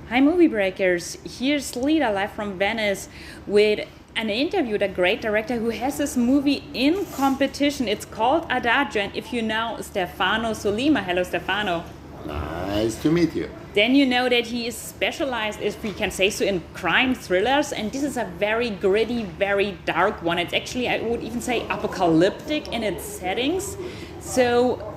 Hi, movie breakers. Here's Lida live from Venice with an interview with a great director who has this movie in competition. It's called Adagio, and if you know Stefano Sollima, hello Stefano. Nice to meet you. Then you know that he is specialized, if we can say so, in crime thrillers, and this is a very gritty, very dark one. It's actually, I would even say, apocalyptic in its settings. So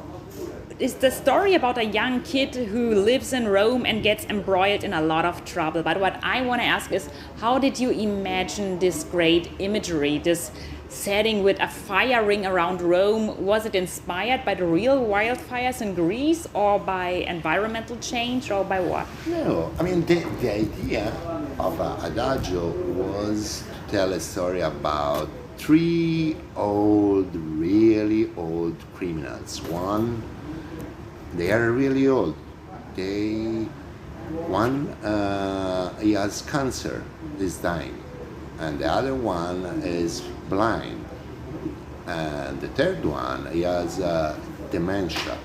it's the story about a young kid who lives in Rome and gets embroiled in a lot of trouble. But what I want to ask is, how did you imagine this great imagery, this setting with a fire ring around Rome? Was it inspired by the real wildfires in Greece, or by environmental change, or by what? No, I mean, the idea of Adagio was to tell a story about three really old criminals. They are really old. One he has cancer, is dying, and the other one is blind, and the third one he has dementia.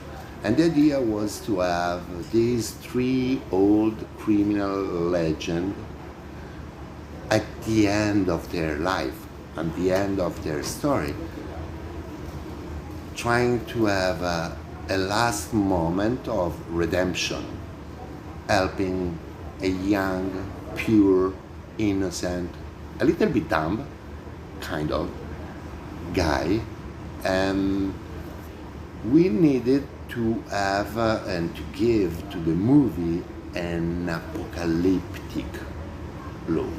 And the idea was to have these three old criminal legends at the end of their life, at the end of their story, trying to have a last moment of redemption, helping a young, pure, innocent, a little bit dumb, kind of, guy. And we needed to have and to give to the movie an apocalyptic look.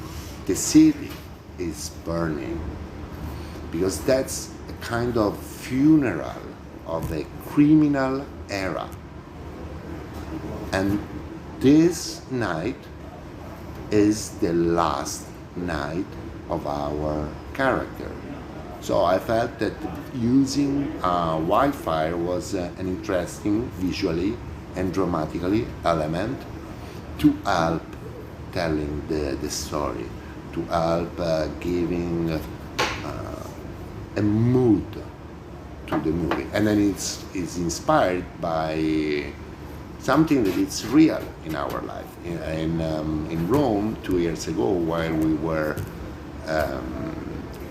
The city is burning, because that's a kind of funeral of a criminal era. And this night is the last night of our character. So I felt that using wildfire was an interesting visually and dramatically element to help telling the story, to help giving a mood to the movie. And then it's inspired by something that is real in our life. In Rome 2 years ago, while we were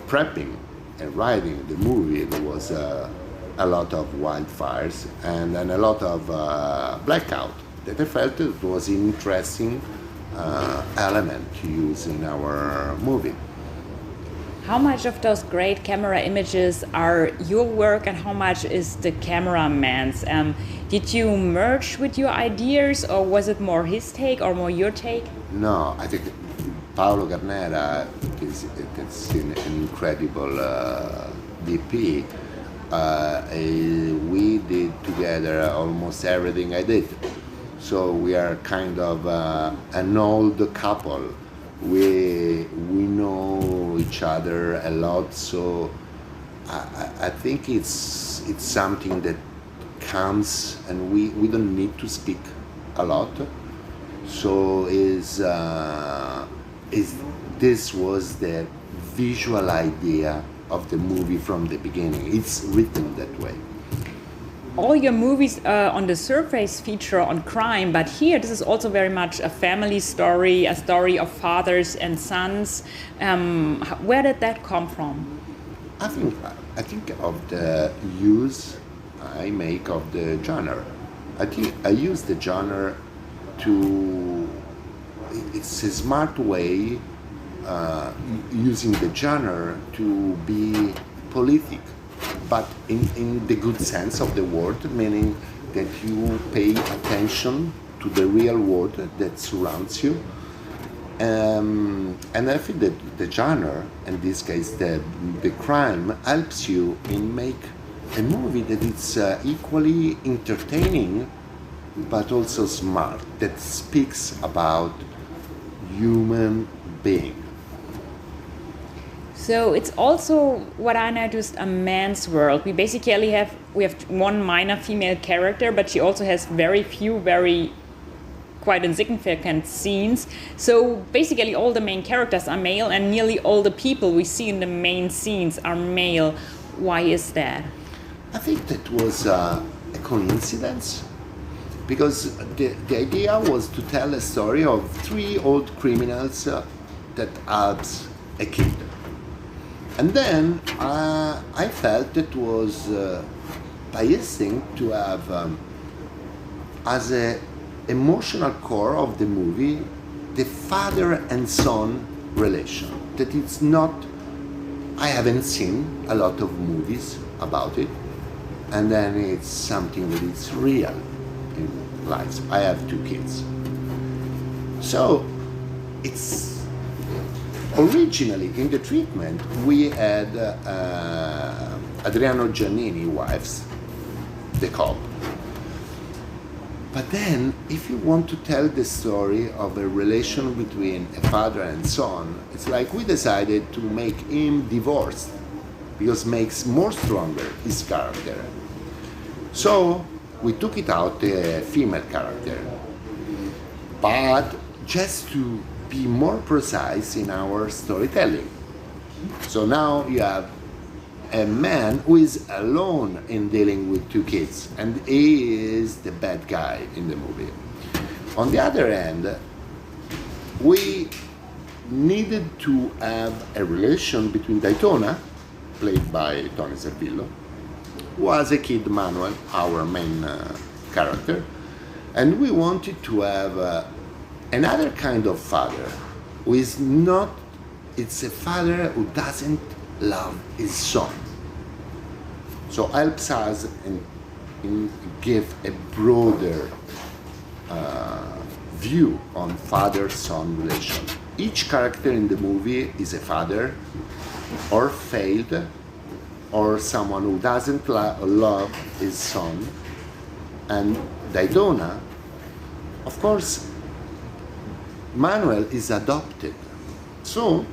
prepping and writing the movie, there was a lot of wildfires and then a lot of blackout that I felt it was an interesting element to use in our movie. How much of those great camera images are your work and how much is the cameraman's? Did you merge with your ideas, or was it more his take or more your take? No, I think Paolo Garnera is an incredible DP. We did together almost everything I did. So we are kind of an old couple. We know each other a lot, so I think it's something that comes, and we don't need to speak a lot. So this was the visual idea of the movie from the beginning. It's written that way. All your movies on the surface feature on crime, but here this is also very much a family story, a story of fathers and sons. Where did that come from? I think of the use I make of the genre. I think I use the genre to. It's a smart way using the genre to be politic, but in the good sense of the word, meaning that you pay attention to the real world that surrounds you. And I think that the genre, in this case the crime, helps you in make a movie that is equally entertaining but also smart, that speaks about human being. So it's also what I noticed a man's world. We basically have one minor female character, but she also has very few, very quite insignificant scenes. So basically all the main characters are male, and nearly all the people we see in the main scenes are male. Why is that? I think that was a coincidence. because the idea was to tell a story of three old criminals that helps a kid. And then I felt it was biasing to have as a emotional core of the movie the father and son relation. That it's not, I haven't seen a lot of movies about it, and then it's something that is real in life. I have two kids. So it's originally in the treatment we had Adriano Giannini wives, the cop. But then, if you want to tell the story of a relation between a father and son, it's like we decided to make him divorced because makes more stronger his character. So we took it out the female character, but just to be more precise in our storytelling. So now you have a man who is alone in dealing with two kids, and he is the bad guy in the movie. On the other hand, we needed to have a relation between Daytona, played by Tony Servillo, who was a kid Manuel, our main character, and we wanted to have another kind of father who is not, it's a father who doesn't love his son. So helps us in give a broader view on father-son relation. Each character in the movie is a father, or failed, or someone who doesn't love his son. And Daytona, of course, Manuel is adopted. So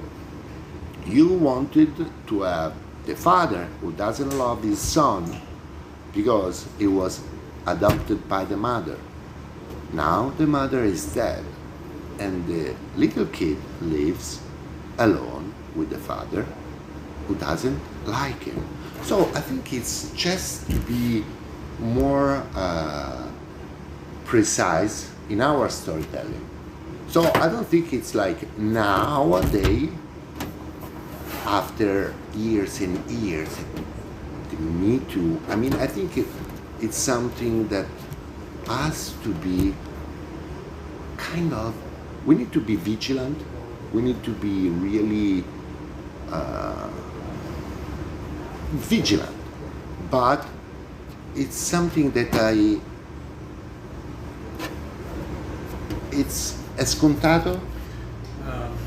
you wanted to have the father who doesn't love his son because he was adopted by the mother. Now the mother is dead and the little kid lives alone with the father who doesn't like him. So I think it's just to be more precise in our storytelling. So I don't think it's like nowadays, after years and years, the Me Too, I mean, I think it's something that has to be kind of, we need to be vigilant, we need to be really vigilant, but it's something that it's scontato.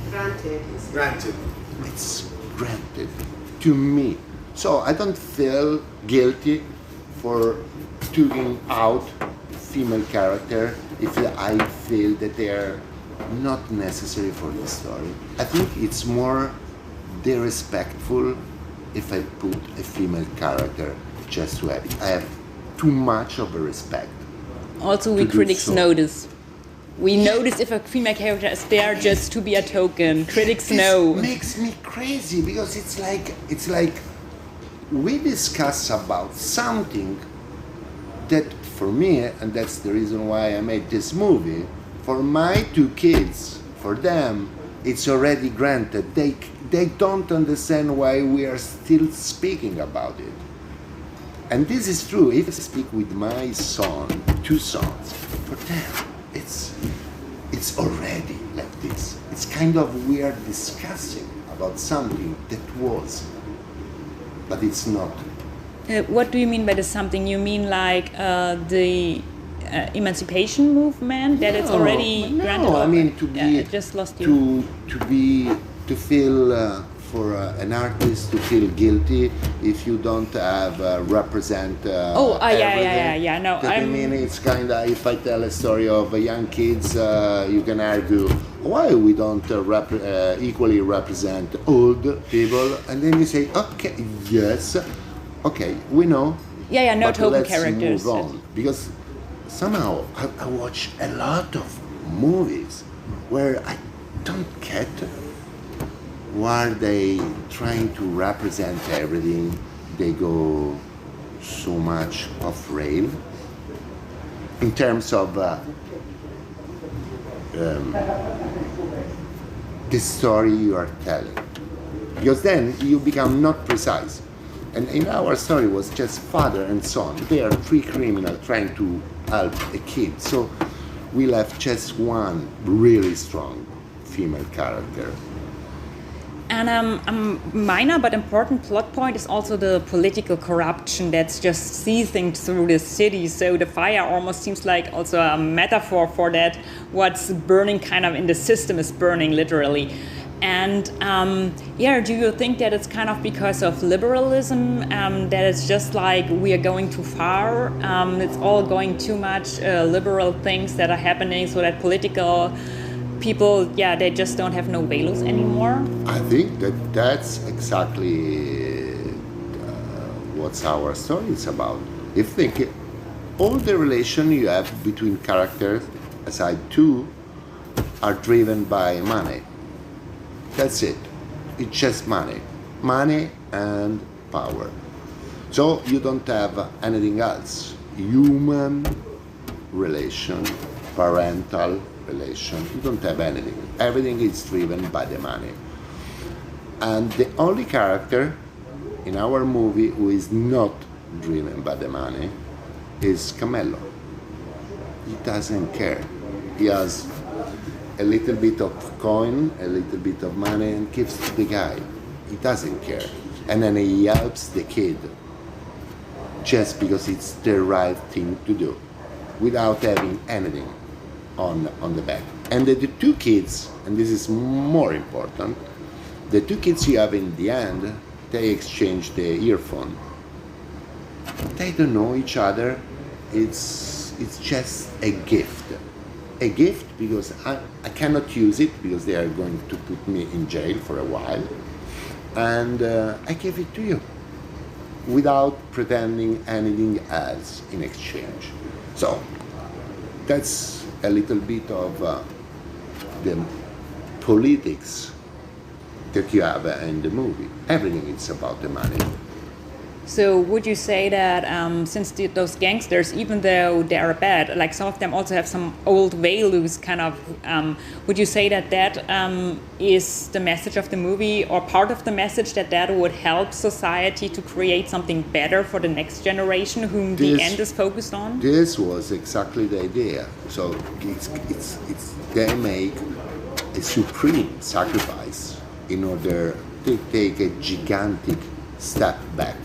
Granted. Granted. It's granted to me. So I don't feel guilty for taking out female character if I feel that they are not necessary for the story. I think it's more disrespectful if I put a female character just to have it. I have too much of a respect. Also, we critics so. notice. We notice if a female character is there just to be a token. Critics This know. makes me crazy because it's like we discuss about something that for me, and that's the reason why I made this movie, for my two kids, for them, it's already granted. They don't understand why we are still speaking about it. And this is true. If I speak with my son, two sons, for them, it's already like this. It's kind of we are discussing about something that was, but it's not. What do you mean by the something? You mean like the emancipation movement that it's already granted? No, I mean to be I just lost you. to feel for an artist to feel guilty if you don't have represent. Yeah. No, I mean, it's kind of, if I tell a story of young kids, you can argue why we don't equally represent old people, and then you say, okay, yes, okay, we know. No but token let's characters. move on, because somehow I watch a lot of movies where I don't get why they trying to represent everything. They go so much off rail. in terms of the story you are telling, because then you become not precise. And in our story was just father and son. They are three criminals trying to help a kid. So we left just one really strong female character. And a minor but important plot point is also the political corruption that's just seething through the city. So the fire almost seems like also a metaphor for that. What's burning kind of in the system is burning literally. And do you think that it's kind of because of liberalism, that it's just like we are going too far? It's all going too much liberal things that are happening, so that political people, they just don't have no values anymore? I think that that's exactly what our story is about. If think all the relation you have between characters, aside two, are driven by money. That's it. It's just money. Money and power. So you don't have anything else. Human relation, parental relation. You don't have anything. Everything is driven by the money. And the only character in our movie who is not driven by the money is Camillo. He doesn't care. He has a little bit of coin, a little bit of money, and gives to the guy. He doesn't care. And then he helps the kid just because it's the right thing to do, without having anything on the back. And the two kids, and this is more important, the two kids you have in the end, they exchange the earphone. They don't know each other. It's just a gift. A gift because I cannot use it because they are going to put me in jail for a while, and I give it to you without pretending anything else in exchange. So that's a little bit of the politics that you have in the movie. Everything is about the money. So would you say that since those gangsters, even though they are bad, like some of them also have some old values kind of, would you say that is the message of the movie, or part of the message that would help society to create something better for the next generation whom the end is focused on? This was exactly the idea. So it's they make a supreme sacrifice in order to take a gigantic step back,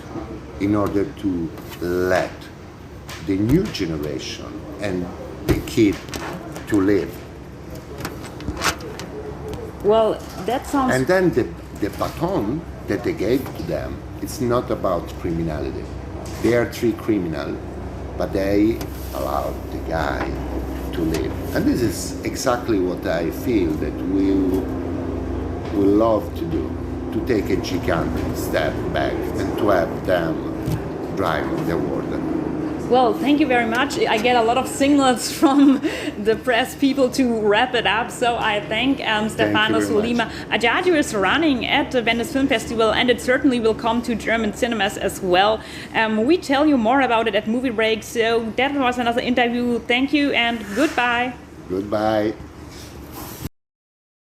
in order to let the new generation and the kid to live. Well, that sounds... And then the baton that they gave to them, it's not about criminality. They are three criminals, but they allowed the guy to live. And this is exactly what I feel that we will love to do, to take a gigantic step back and to have them driving the world. Well, thank you very much. I get a lot of signals from the press people to wrap it up, so I thank Stefano Sollima. Adagio is running at the Venice Film Festival, and it certainly will come to German cinemas as well. We tell you more about it at Moviebreak, so that was another interview. Thank you and goodbye. Goodbye.